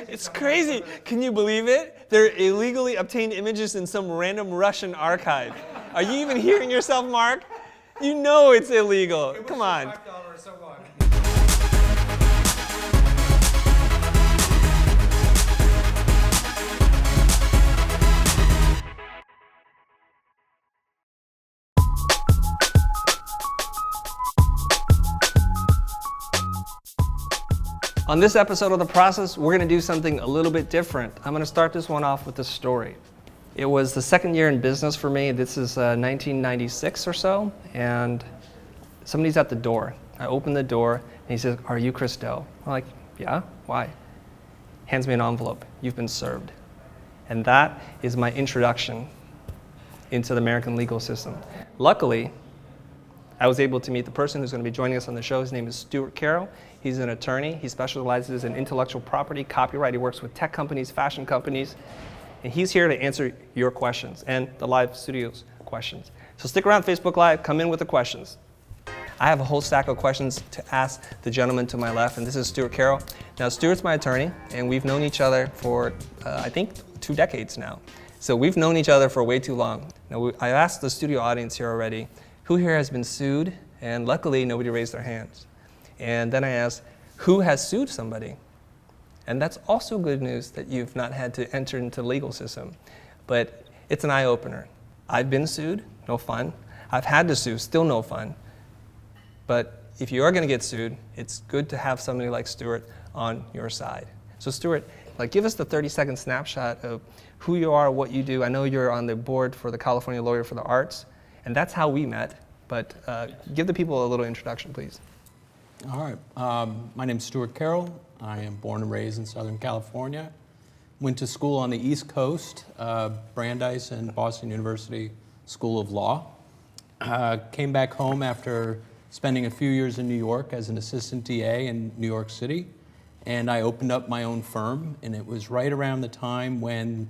It's crazy. Can you believe it? They're illegally obtained images in some random Russian archive. Are you even hearing yourself, Mark? You know it's illegal. Come on. $5, so what? On this episode of The Process, we're going to do something a little bit different. I'm going to start this one off with a story. It was the second year in business for me. This is 1996 or so, and somebody's at the door. I open the door, and he says, "Are you Chris Do?" I'm like, "Yeah, why?" Hands me an envelope. "You've been served." And that is my introduction into the American legal system. Luckily, I was able to meet the person who's going to be joining us on the show. His name is Stuart Carroll. He's an attorney. He specializes in intellectual property, copyright. He works with tech companies, fashion companies, and he's here to answer your questions and the live studio's questions. So stick around Facebook Live, come in with the questions. I have a whole stack of questions to ask the gentleman to my left, and this is Stuart Carroll. Now, Stuart's my attorney, and we've known each other for, I think, 2 decades now. So we've known each other for way too long. Now, I asked the studio audience here already, who here has been sued? And luckily, nobody raised their hands. And then I asked, who has sued somebody? And that's also good news that you've not had to enter into the legal system. But it's an eye-opener. I've been sued, no fun. I've had to sue, still no fun. But if you are going to get sued, it's good to have somebody like Stuart on your side. So Stuart, give us the 30-second snapshot of who you are, what you do. I know you're on the board for the California Lawyer for the Arts, and that's how we met. But give the people a little introduction, please. All right. My name's Stuart Carroll. I am born and raised in Southern California. Went to school on the East Coast, Brandeis and Boston University School of Law. Came back home after spending a few years in New York as an assistant DA in New York City. And I opened up my own firm, and it was right around the time when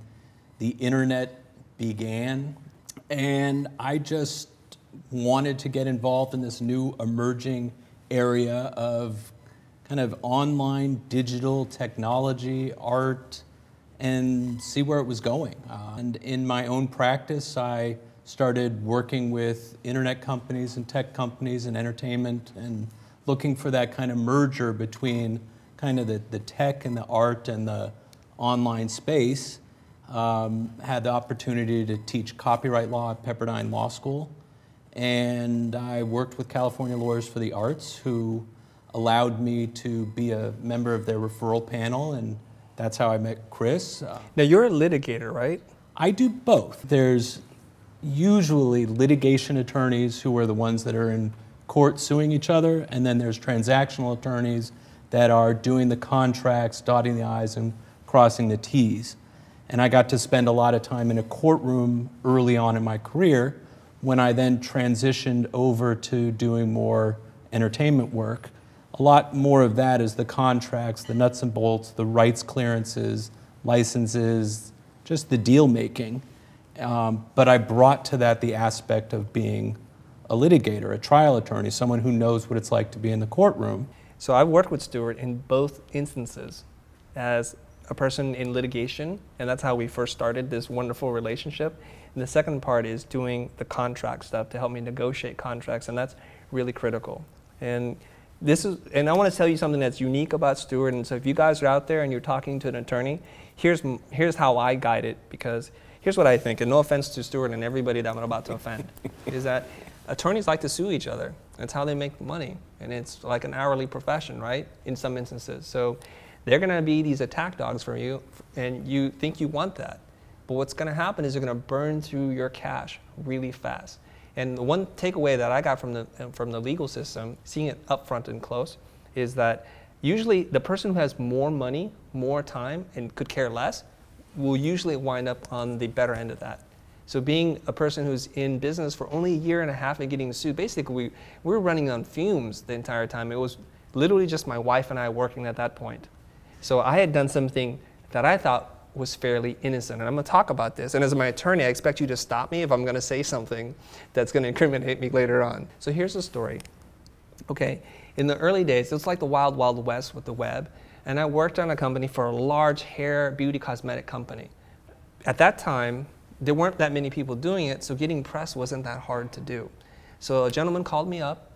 the internet began. And I just wanted to get involved in this new emerging area of kind of online digital technology, art, and see where it was going. And in my own practice, I started working with internet companies and tech companies and entertainment and looking for that kind of merger between kind of the tech and the art and the online space. Had the opportunity to teach copyright law at Pepperdine Law School. And I worked with California Lawyers for the Arts, who allowed me to be a member of their referral panel, and that's how I met Chris. Now, you're a litigator, right? I do both. There's usually litigation attorneys who are the ones that are in court suing each other, and then there's transactional attorneys that are doing the contracts, dotting the I's and crossing the T's. And I got to spend a lot of time in a courtroom early on in my career, when I then transitioned over to doing more entertainment work. A lot more of that is the contracts, the nuts and bolts, the rights clearances, licenses, just the deal making. But I brought to that the aspect of being a litigator, a trial attorney, someone who knows what it's like to be in the courtroom. So I've worked with Stuart in both instances as a person in litigation, and that's how we first started this wonderful relationship. And the second part is doing the contract stuff to help me negotiate contracts, and that's really critical. And I want to tell you something that's unique about Stuart. And so if you guys are out there and you're talking to an attorney, here's how I guide it, because here's what I think, and no offense to Stuart and everybody that I'm about to offend, is that attorneys like to sue each other. That's how they make money, and it's like an hourly profession, right, in some instances. So they're going to be these attack dogs for you, and you think you want that. But what's going to happen is they're going to burn through your cash really fast. And the one takeaway that I got from the legal system, seeing it up front and close, is that usually the person who has more money, more time, and could care less will usually wind up on the better end of that. So being a person who's in business for only a year and a half and getting sued, basically we were running on fumes the entire time. It was literally just my wife and I working at that point. So I had done something that I thought was fairly innocent. And I'm going to talk about this. And as my attorney, I expect you to stop me if I'm going to say something that's going to incriminate me later on. So here's the story. Okay, in the early days, it's like the wild, wild west with the web. and I worked on a company for a large hair, beauty, cosmetic company. At that time, there weren't that many people doing it, so getting press wasn't that hard to do. So a gentleman called me up,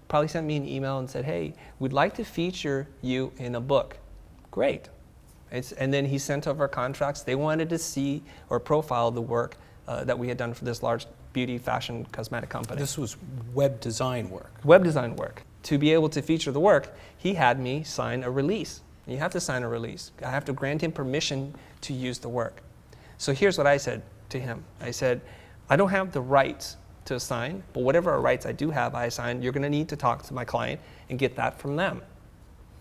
probably sent me an email and said, hey, we'd like to feature you in a book. Great. And then he sent over contracts. They wanted to see or profile the work that we had done for this large beauty, fashion, cosmetic company. This was web design work. Web design work. To be able to feature the work, he had me sign a release. You have to sign a release. I have to grant him permission to use the work. So here's what I said to him. I said, I don't have the rights to assign, but whatever rights I do have, I assign. You're going to need to talk to my client and get that from them.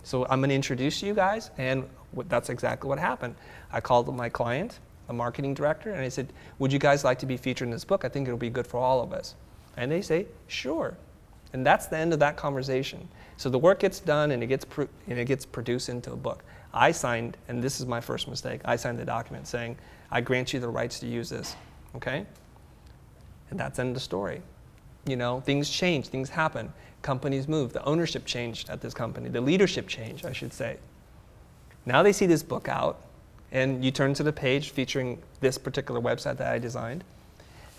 So I'm going to introduce you guys, and that's exactly what happened. I called my client, a marketing director, and I said, would you guys like to be featured in this book? I think it'll be good for all of us. And they say, sure. And that's the end of that conversation. So the work gets done, and it gets produced into a book. I signed, and this is my first mistake, I signed the document saying, I grant you the rights to use this, okay? And that's the end of the story. You know, things change, things happen. Companies move. The ownership changed at this company. The leadership changed, I should say. Now they see this book out, and you turn to the page featuring this particular website that I designed,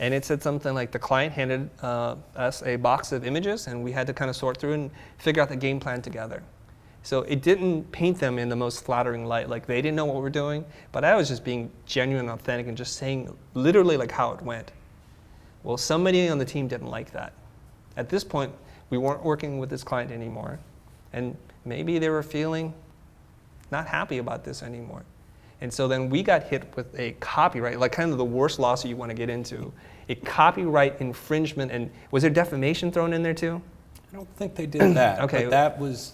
and it said something like the client handed us a box of images, and we had to kind of sort through and figure out the game plan together. So it didn't paint them in the most flattering light, like they didn't know what we're doing, but I was just being genuine and authentic and just saying literally like how it went. Well, somebody on the team didn't like that. At this point, we weren't working with this client anymore, and maybe they were feeling not happy about this anymore. And so then we got hit with a copyright, like kind of the worst lawsuit you want to get into, a copyright infringement. And was there defamation thrown in there too? I don't think they did that. Okay. But that was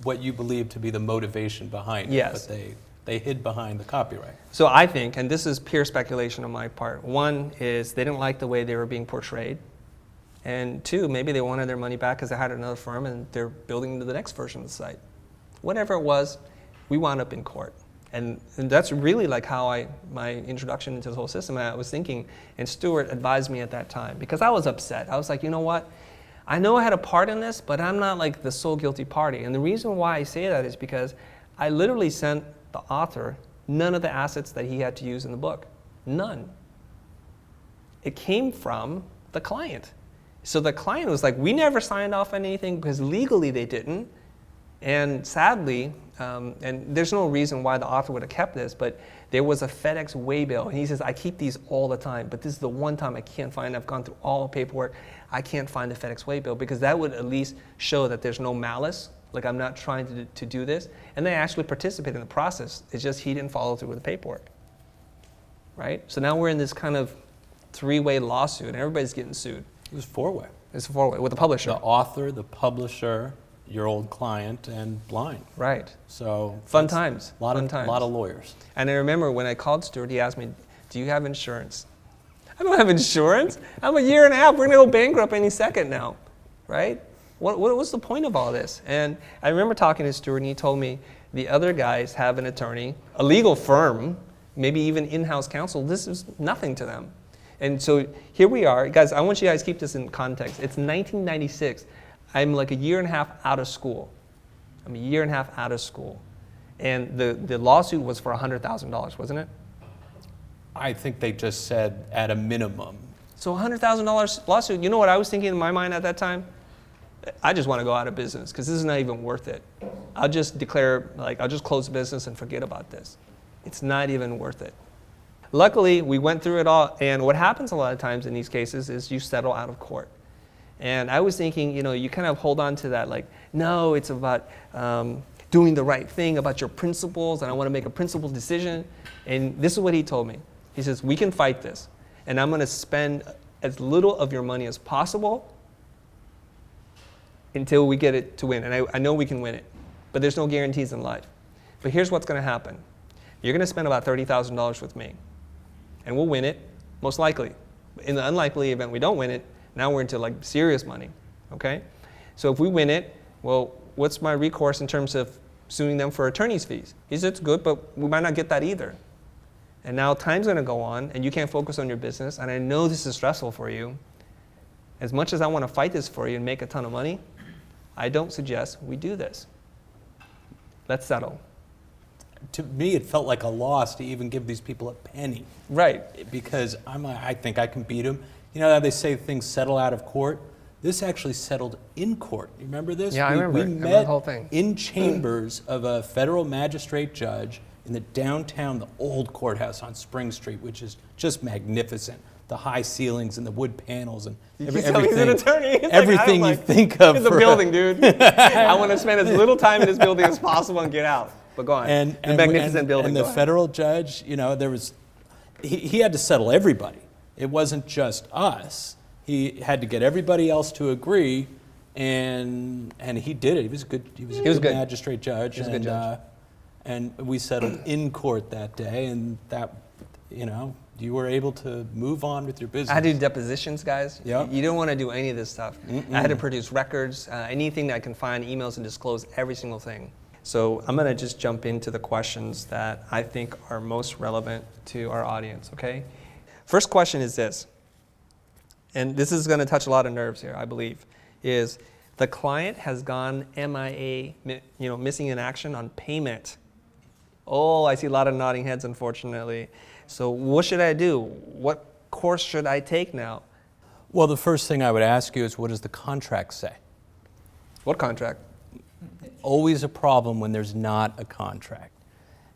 what you believe to be the motivation behind Yes. it. But they hid behind the copyright. So I think, and this is pure speculation on my part, one is they didn't like the way they were being portrayed. And two, maybe they wanted their money back because they had another firm and they're building the next version of the site. Whatever it was, we wound up in court. And that's really like how my introduction into the whole system, I was thinking, and Stuart advised me at that time, because I was upset. I was like, you know what? I know I had a part in this, but I'm not like the sole guilty party. And the reason why I say that is because I literally sent the author none of the assets that he had to use in the book. None. It came from the client. So the client was like, we never signed off on anything because legally they didn't. And sadly, and there's no reason why the author would have kept this, but there was a FedEx waybill. And he says, I keep these all the time, but this is the one time I can't find it. I've gone through all the paperwork. I can't find the FedEx waybill, because that would at least show that there's no malice, like I'm not trying to do this. And they actually participate in the process. It's just he didn't follow through with the paperwork, right? So now we're in this kind of three-way lawsuit, and everybody's getting sued. It was four-way. It's a four-way with the publisher. The author, the publisher, your old client, and Blind. Right. So fun times. A lot of lawyers. And I remember when I called Stuart, he asked me, do you have insurance? I don't have insurance. I'm a year and a half. We're going to go bankrupt any second now, right? What was the point of all this? And I remember talking to Stuart, and he told me the other guys have an attorney, a legal firm, maybe even in-house counsel. This is nothing to them. And so here we are. Guys, I want you guys to keep this in context. It's 1996. I'm like a year and a half out of school. I'm a year and a half out of school. And the lawsuit was for $100,000, wasn't it? I think they just said at a minimum. So $100,000 lawsuit, you know what I was thinking in my mind at that time? I just want to go out of business because this is not even worth it. I'll just declare, I'll just close the business and forget about this. It's not even worth it. Luckily, we went through it all, and what happens a lot of times in these cases is you settle out of court. And I was thinking, you kind of hold on to that, no, it's about doing the right thing, about your principles, and I want to make a principled decision. And this is what he told me. He says, we can fight this, and I'm going to spend as little of your money as possible until we get it to win. And I know we can win it, but there's no guarantees in life. But here's what's going to happen. You're going to spend about $30,000 with me, and we'll win it, most likely. In the unlikely event we don't win it, now we're into serious money, okay? So if we win it, well, what's my recourse in terms of suing them for attorney's fees? He said, it's good, but we might not get that either. And now time's gonna go on, and you can't focus on your business, and I know this is stressful for you. As much as I wanna fight this for you and make a ton of money, I don't suggest we do this. Let's settle. to me, it felt like a loss to even give these people a penny. Right. Because I think I can beat them. You know how they say things settle out of court? This actually settled in court. You remember this? Yeah, I remember. We I remember met the whole thing. in chambers of a federal magistrate judge in the downtown, the old courthouse on Spring Street, which is just magnificent. The high ceilings and the wood panels and everything. He's an attorney. It's everything you think of. It's a building, dude. I want to spend as little time in this building as possible and get out. But go on. The magnificent building. And the federal judge, you know, he had to settle everybody. It wasn't just us. He had to get everybody else to agree, and he did it. He was a good magistrate judge. He was a good judge. And we settled in court that day, and that, you know, you were able to move on with your business. I had to do depositions, guys. Yep. You don't want to do any of this stuff. I had to produce records, anything that I can find, emails, and disclose every single thing. So I'm going to just jump into the questions that I think are most relevant to our audience, okay? First question is this, and this is going to touch a lot of nerves here, I believe, is the client has gone MIA, missing in action on payment. Oh, I see a lot of nodding heads, unfortunately. So what should I do? What course should I take now? Well, the first thing I would ask you is, what does the contract say? What contract? Always a problem when there's not a contract.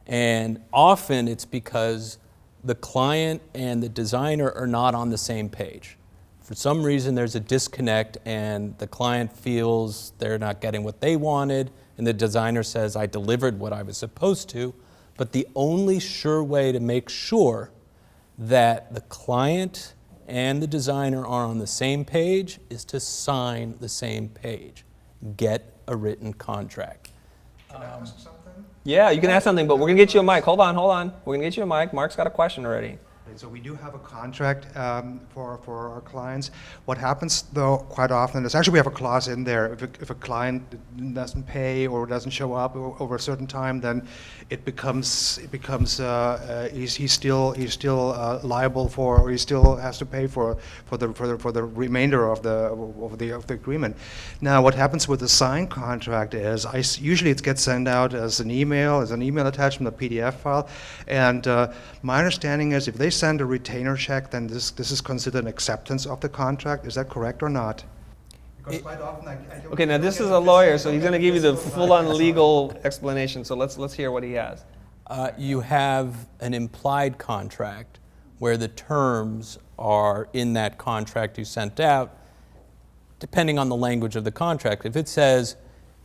And often it's because the client and the designer are not on the same page. For some reason, there's a disconnect, and the client feels they're not getting what they wanted, and the designer says, I delivered what I was supposed to. But the only sure way to make sure that the client and the designer are on the same page is to sign the same page. Get a written contract. Can I ask something? Yeah, you can ask something, but we're going to get you a mic. Hold on. We're going to get you a mic. Mark's got a question already. So we do have a contract for our clients. What happens, though, quite often is actually we have a clause in there. If a client doesn't pay or doesn't show up over a certain time, then he's still liable for, or he still has to pay for the remainder of the agreement. Now, what happens with the signed contract is usually it gets sent out as an email attachment, a PDF file, and my understanding is if they send a retainer check, then this is considered an acceptance of the contract. Is that correct or not? Because quite often Okay, now this is a lawyer, so he's going to give you the full-on legal explanation. So let's hear what he has. You have an implied contract where the terms are in that contract you sent out, depending on the language of the contract. If it says,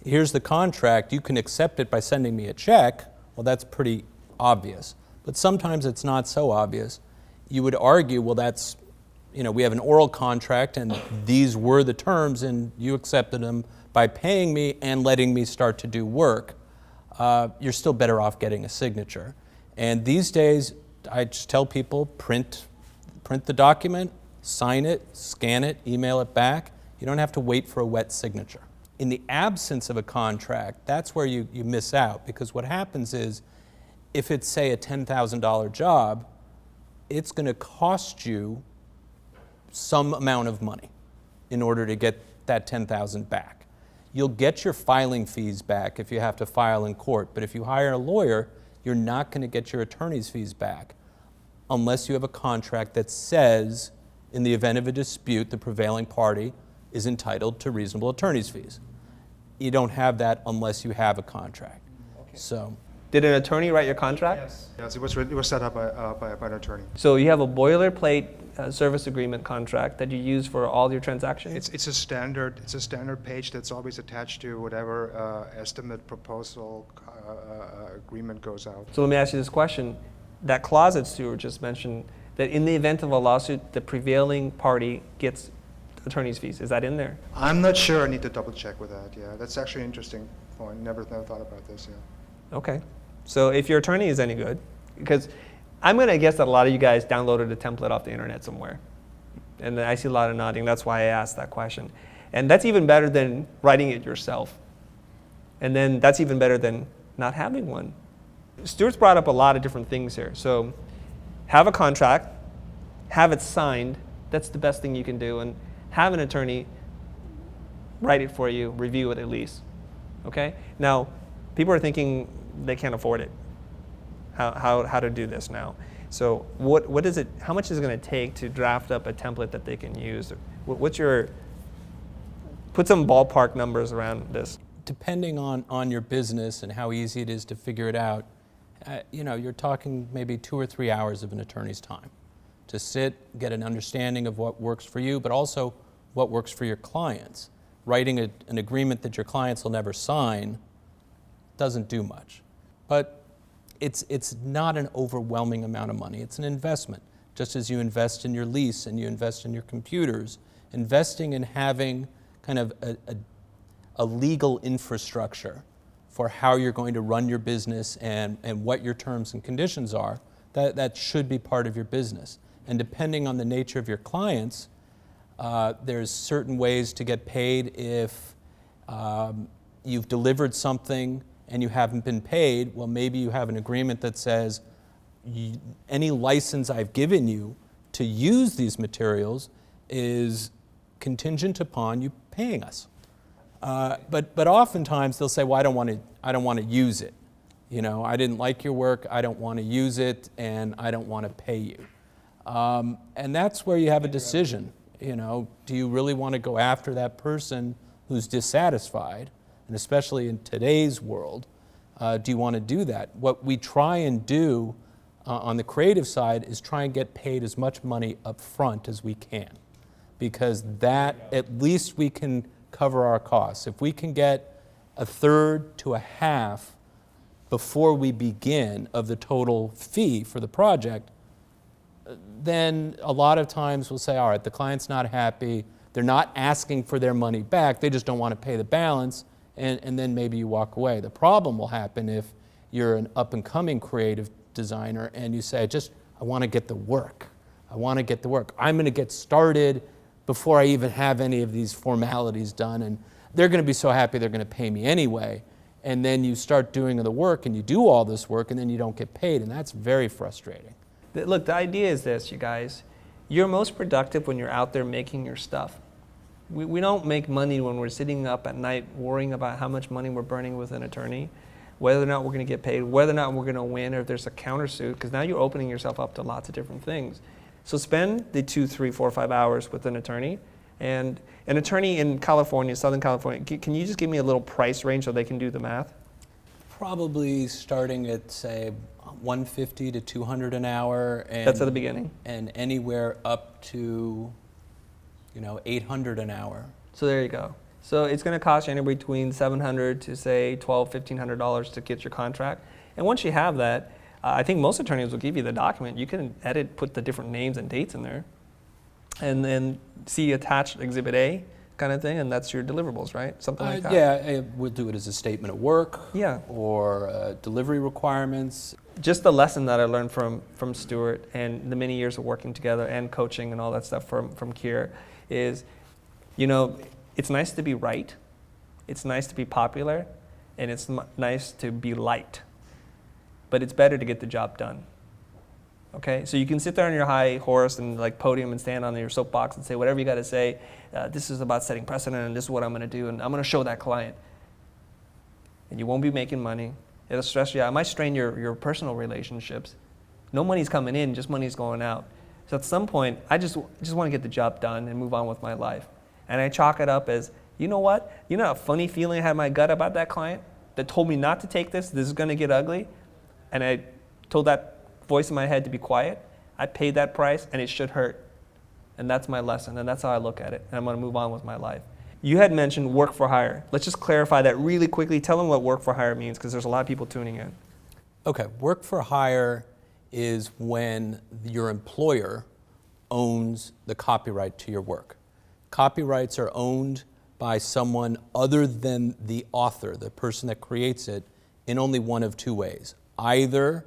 here's the contract, you can accept it by sending me a check, well, that's pretty obvious. But sometimes it's not so obvious. You would argue, well, that's, we have an oral contract and these were the terms and you accepted them by paying me and letting me start to do work. You're still better off getting a signature. And these days, I just tell people, print the document, sign it, scan it, email it back. You don't have to wait for a wet signature. In the absence of a contract, that's where you miss out, because what happens is, if it's, say, a $10,000 job, it's going to cost you some amount of money in order to get that $10,000 back. You'll get your filing fees back if you have to file in court, but if you hire a lawyer, you're not going to get your attorney's fees back unless you have a contract that says, in the event of a dispute, the prevailing party is entitled to reasonable attorney's fees. You don't have that unless you have a contract. Okay. So. Did an attorney write your contract? Yes, it was set up by an attorney. So you have a boilerplate service agreement contract that you use for all your transactions? It's a standard page that's always attached to whatever estimate, proposal, agreement goes out. So let me ask you this question. That clause that Stuart just mentioned, that in the event of a lawsuit, the prevailing party gets attorney's fees. Is that in there? I'm not sure. I need to double check with that. Yeah, that's actually an interesting point. Never thought about this. Yeah. Okay. So if your attorney is any good, because I'm going to guess that a lot of you guys downloaded a template off the internet somewhere. And I see a lot of nodding. That's why I asked that question. And that's even better than writing it yourself. And then that's even better than not having one. Stuart's brought up a lot of different things here. So have a contract, have it signed. That's the best thing you can do. And have an attorney write it for you, review it at least. Okay? Now, people are thinking they can't afford it. how to do this now. So what is it? How much is it going to take to draft up a template that they can use? What's your, put some ballpark numbers around this. Depending on your business and how easy it is to figure it out, you're talking maybe 2 or 3 hours of an attorney's time to sit, get an understanding of what works for you, but also what works for your clients. Writing an agreement that your clients will never sign doesn't do much. But it's not an overwhelming amount of money. It's an investment. Just as you invest in your lease and you invest in your computers, investing in having kind of a legal infrastructure for how you're going to run your business and what your terms and conditions are, that should be part of your business. And depending on the nature of your clients, there's certain ways to get paid if you've delivered something and you haven't been paid. Well, maybe you have an agreement that says any license I've given you to use these materials is contingent upon you paying us. But oftentimes they'll say, well, I don't want to use it. I didn't like your work, I don't want to use it, and I don't want to pay you. And that's where you have a decision. Do you really want to go after that person who's dissatisfied? And especially in today's world, do you want to do that? What we try and do on the creative side is try and get paid as much money up front as we can, because that, at least we can cover our costs. If we can get 1/3 to 1/2 before we begin of the total fee for the project, then a lot of times we'll say, all right, the client's not happy, they're not asking for their money back, they just don't want to pay the balance, and then maybe you walk away. The problem will happen if you're an up-and-coming creative designer and you say, I want to get the work. I want to get the work. I'm going to get started before I even have any of these formalities done, and they're going to be so happy they're going to pay me anyway. And then you start doing the work and you do all this work and then you don't get paid, and that's very frustrating. Look, the idea is this, you guys. You're most productive when you're out there making your stuff. We don't make money when we're sitting up at night worrying about how much money we're burning with an attorney, whether or not we're going to get paid, whether or not we're going to win, or if there's a countersuit, because now you're opening yourself up to lots of different things. So spend the 2, 3, 4, 5 hours with an attorney. And an attorney in California, Southern California, can you just give me a little price range so they can do the math? Probably starting at, say, $150 to $200 an hour. And that's at the beginning? And anywhere up to, $800 an hour. So there you go. So it's going to cost you anywhere between $700 to, say, $1,200, $1,500 to get your contract. And once you have that, I think most attorneys will give you the document. You can edit, put the different names and dates in there, and then see attached Exhibit A kind of thing, and that's your deliverables, right? Something like that. Yeah, we'll do it as a statement of work. Yeah. Or delivery requirements. Just the lesson that I learned from Stuart and the many years of working together and coaching and all that stuff from Kier is, it's nice to be right, it's nice to be popular, and it's nice to be liked. But it's better to get the job done. Okay, so you can sit there on your high horse and podium and stand on your soapbox and say whatever you got to say. This is about setting precedent, and this is what I'm going to do, and I'm going to show that client. And you won't be making money. It'll stress you out. It might strain your personal relationships. No money's coming in, just money's going out. So at some point, I just want to get the job done and move on with my life. And I chalk it up as, you know what? You know a funny feeling I had in my gut about that client that told me not to take this is going to get ugly? And I told that voice in my head to be quiet. I paid that price, and it should hurt. And that's my lesson, and that's how I look at it. And I'm going to move on with my life. You had mentioned work for hire. Let's just clarify that really quickly. Tell them what work for hire means, because there's a lot of people tuning in. Okay, work for hire is when your employer owns the copyright to your work. Copyrights are owned by someone other than the author, the person that creates it, in only one of two ways. Either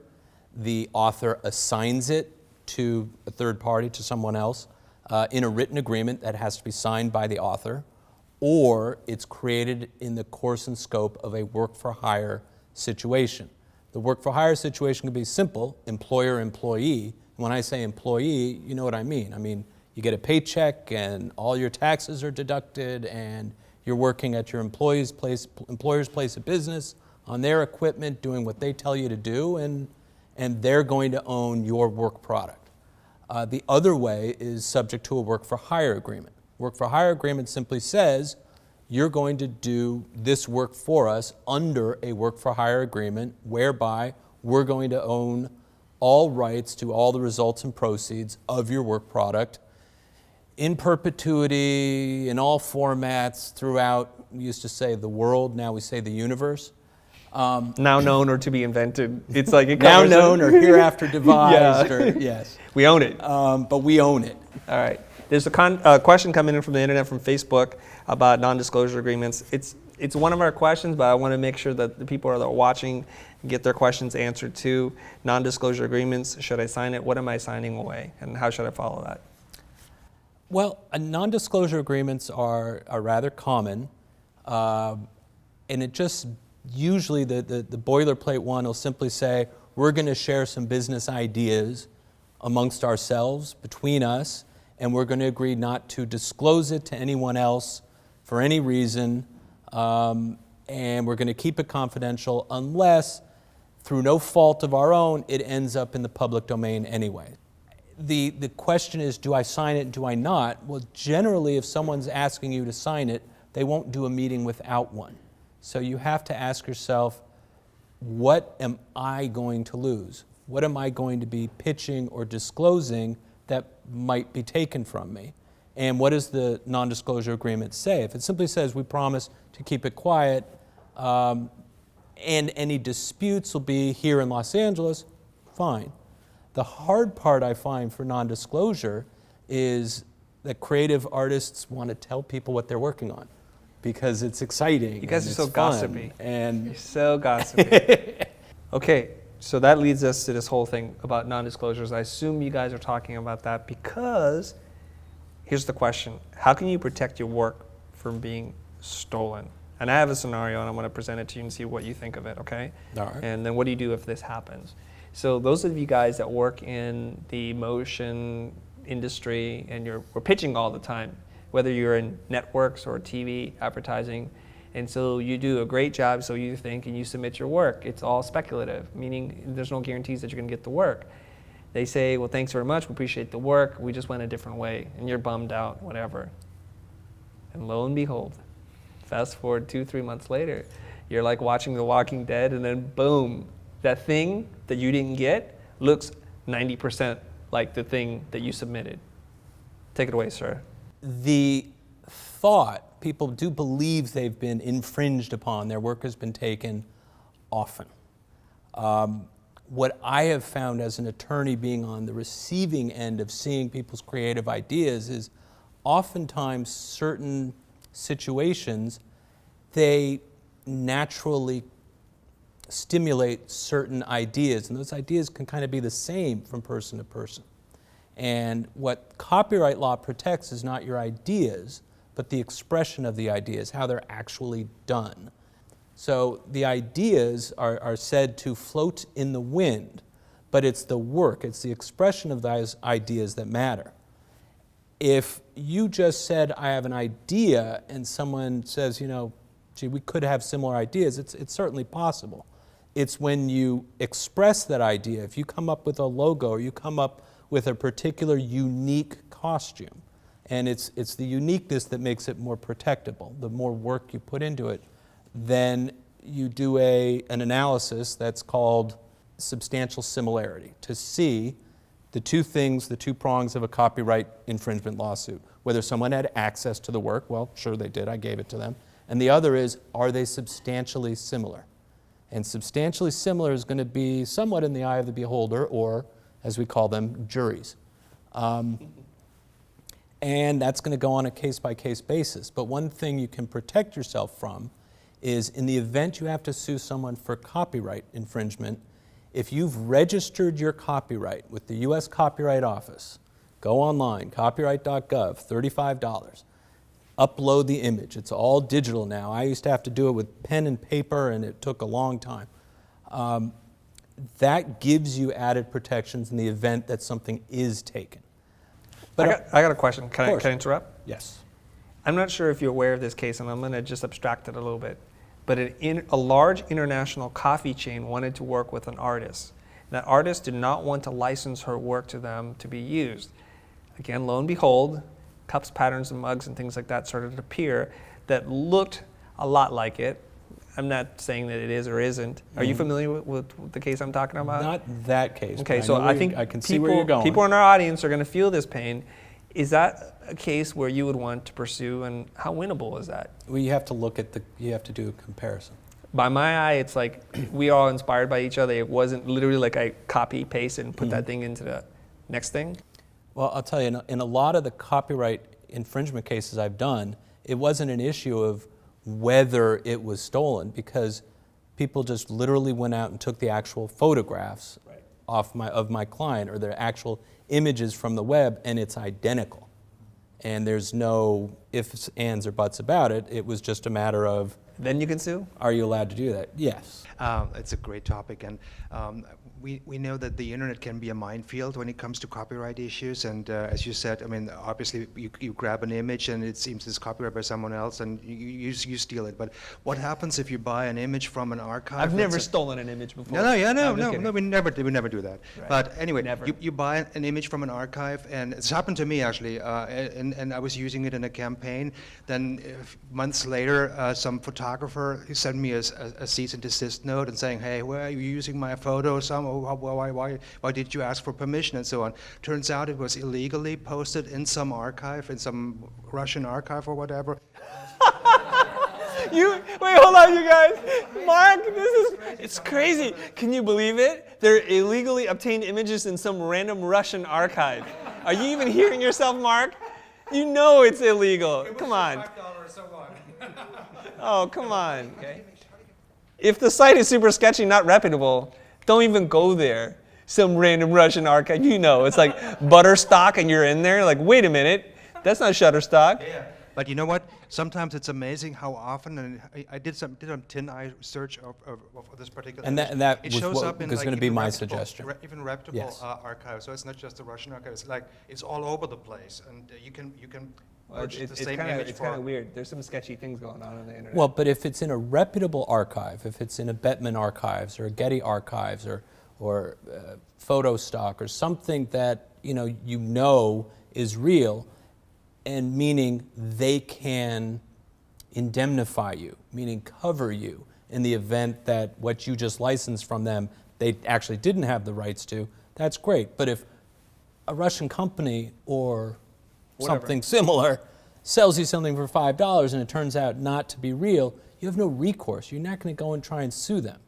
the author assigns it to a third party, to someone else, in a written agreement that has to be signed by the author, or it's created in the course and scope of a work-for-hire situation. The work-for-hire situation can be simple, employer-employee. When I say employee, you know what I mean. I mean, you get a paycheck and all your taxes are deducted and you're working at your employer's place of business on their equipment, doing what they tell you to do, and and they're going to own your work product. The other way is subject to a work for hire agreement. Work for hire agreement simply says, you're going to do this work for us under a work for hire agreement, whereby we're going to own all rights to all the results and proceeds of your work product in perpetuity, in all formats, throughout, we used to say the world, now we say the universe. Now known or to be invented. It's like it Now covers known it. or hereafter devised, Yeah. or yes. We own it. But we own it. All right. There's a question coming in from the internet, from Facebook, about non-disclosure agreements. It's one of our questions, but I want to make sure that the people that are watching get their questions answered too. Non-disclosure agreements, should I sign it? What am I signing away? And how should I follow that? Well, non-disclosure agreements are rather common, and it just usually the boilerplate one will simply say, we're going to share some business ideas amongst ourselves, between us, and we're going to agree not to disclose it to anyone else for any reason, and we're going to keep it confidential unless, through no fault of our own, it ends up in the public domain anyway. The question is, do I sign it, do I not? Well, generally, if someone's asking you to sign it, they won't do a meeting without one. So you have to ask yourself, what am I going to lose? What am I going to be pitching or disclosing that might be taken from me? And what does the non-disclosure agreement say? If it simply says we promise to keep it quiet, and any disputes will be here in Los Angeles, fine. The hard part I find for non-disclosure is that creative artists want to tell people what they're working on because it's exciting. You guys are and so it's fun, gossipy. and You're so gossipy. Okay, so that leads us to this whole thing about non-disclosures. I assume you guys are talking about that because here's the question. How can you protect your work from being stolen? And I have a scenario, and I'm going to present it to you and see what you think of it, okay? All right. And then what do you do if this happens? So those of you guys that work in the motion industry and we're pitching all the time, whether you're in networks or TV advertising, and so you do a great job, so you think, and you submit your work. It's all speculative, meaning there's no guarantees that you're going to get the work. They say, well, thanks very much, we appreciate the work, we just went a different way, and you're bummed out, whatever. And lo and behold, fast forward 2-3 months later, you're like watching The Walking Dead, and then boom, that thing that you didn't get looks 90% like the thing that you submitted. Take it away, sir. The thought, people do believe they've been infringed upon, their work has been taken often. What I have found as an attorney being on the receiving end of seeing people's creative ideas is oftentimes certain situations, they naturally stimulate certain ideas, and those ideas can kind of be the same from person to person. And what copyright law protects is not your ideas, but the expression of the ideas, how they're actually done. So the ideas are said to float in the wind, but it's the work, it's the expression of those ideas that matter. If you just said, I have an idea, and someone says, gee, we could have similar ideas, it's certainly possible. It's when you express that idea, if you come up with a logo or you come up with a particular unique costume, and it's the uniqueness that makes it more protectable. The more work you put into it, then you do an analysis that's called substantial similarity to see the two things, the two prongs of a copyright infringement lawsuit. Whether someone had access to the work, well, sure they did, I gave it to them. And the other is, are they substantially similar? And substantially similar is going to be somewhat in the eye of the beholder, or as we call them, juries. And that's going to go on a case-by-case basis. But one thing you can protect yourself from is, in the event you have to sue someone for copyright infringement, if you've registered your copyright with the U.S. Copyright Office, go online, copyright.gov, $35. Upload the image. It's all digital now. I used to have to do it with pen and paper, and it took a long time. That gives you added protections in the event that something is taken. But I got a question. Can I interrupt? Yes. I'm not sure if you're aware of this case, and I'm going to just abstract it a little bit. But a large international coffee chain wanted to work with an artist. That artist did not want to license her work to them to be used. Again, lo and behold, cups, patterns, and mugs and things like that started to appear that looked a lot like it. I'm not saying that it is or isn't. Are you familiar with the case I'm talking about? Not that case. Okay, but so know I think I can see where you're going. people in our audience are going to feel this pain. Is that a case where you would want to pursue, and how winnable is that? Well, you have to look at you have to do a comparison. By my eye, it's like we are all inspired by each other. It wasn't literally like I copy, paste, and put that thing into the next thing. Well, I'll tell you, in a lot of the copyright infringement cases I've done, it wasn't an issue of whether it was stolen, because people just literally went out and took the actual photographs of my client, or their actual images from the web, and it's identical. And there's no ifs, ands, or buts about it. It was just a matter of, then you can sue? are you allowed to do that? Yes. It's a great topic, and we know that the internet can be a minefield when it comes to copyright issues. And as you said, I mean, obviously you grab an image and it seems it's copyrighted by someone else, and you steal it. But what happens if you buy an image from an archive? I've never stolen an image before. No, No, we never do that. Right. But anyway, Never. you buy an image from an archive, and it's happened to me actually, and I was using it in a campaign. Then months later, some photographer sent me a cease and desist note and saying, hey, where are you using my photo? Why did you ask for permission, and so on. Turns out it was illegally posted in some archive, in some Russian archive or whatever. Wait, hold on, you guys. Mark, it's crazy. Can you believe it? They're illegally obtained images in some random Russian archive. Are you even hearing yourself, Mark? You know it's illegal. Come on. Oh, come on. Okay. If the site is super sketchy, not reputable, don't even go there. Some random Russian archive, you know, it's like Butterstock, and you're in there like, wait a minute, that's not Shutterstock. Yeah. But you know what? Sometimes it's amazing how often, and I did a TinEye search of this particular And image. that it was shows what up in was like going to be even my reputable- suggestion. Even reputable Yes. archives. So it's not just the Russian archive. It's like it's all over the place, and you can Well, purchase the it's same kind image of for. weird. There's some sketchy things going on the internet. Well, but if it's in a reputable archive, if it's in a Bettman archives or a Getty archives or Photostock or something that you know is real, and meaning they can indemnify you, meaning cover you in the event that what you just licensed from them they actually didn't have the rights to, that's great. But if a Russian company or something similar sells you something for $5 and it turns out not to be real, you have no recourse. You're not going to go and try and sue them.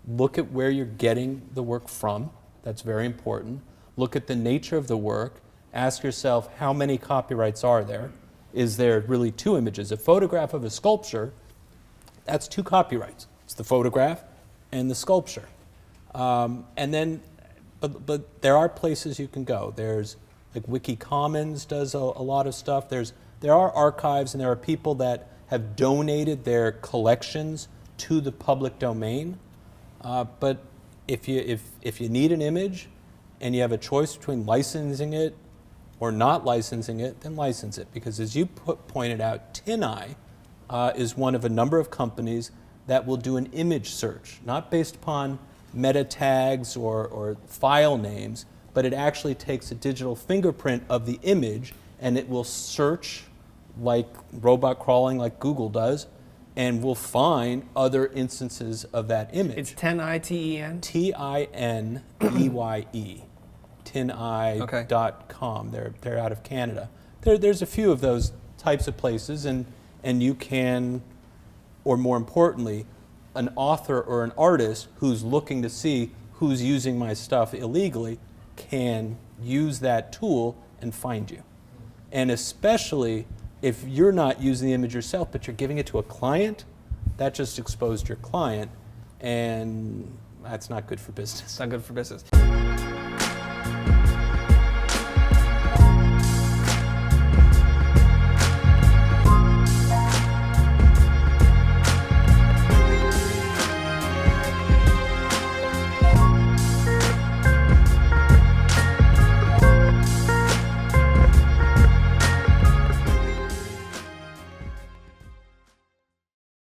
Look at where you're getting the work from. That's very important. Look at the nature of the work. Ask yourself, how many copyrights are there? Is there really two images? A photograph of a sculpture, that's two copyrights. It's the photograph and the sculpture. But there are places you can go. There's like WikiCommons does a lot of stuff. There are archives, and there are people that have donated their collections to the public domain. But if you need an image and you have a choice between licensing it or not licensing it, then license it. Because as you pointed out, TinEye is one of a number of companies that will do an image search, not based upon meta tags or file names, but it actually takes a digital fingerprint of the image and it will search like robot crawling like Google does, and will find other instances of that image. It's TinEye, Tineye. TinEye.com. They're out of Canada. There's a few of those types of places, and you can, or more importantly, an author or an artist who's looking to see who's using my stuff illegally can use that tool and find you. And especially if you're not using the image yourself, but you're giving it to a client, that just exposed your client, and that's not good for business. It's not good for business.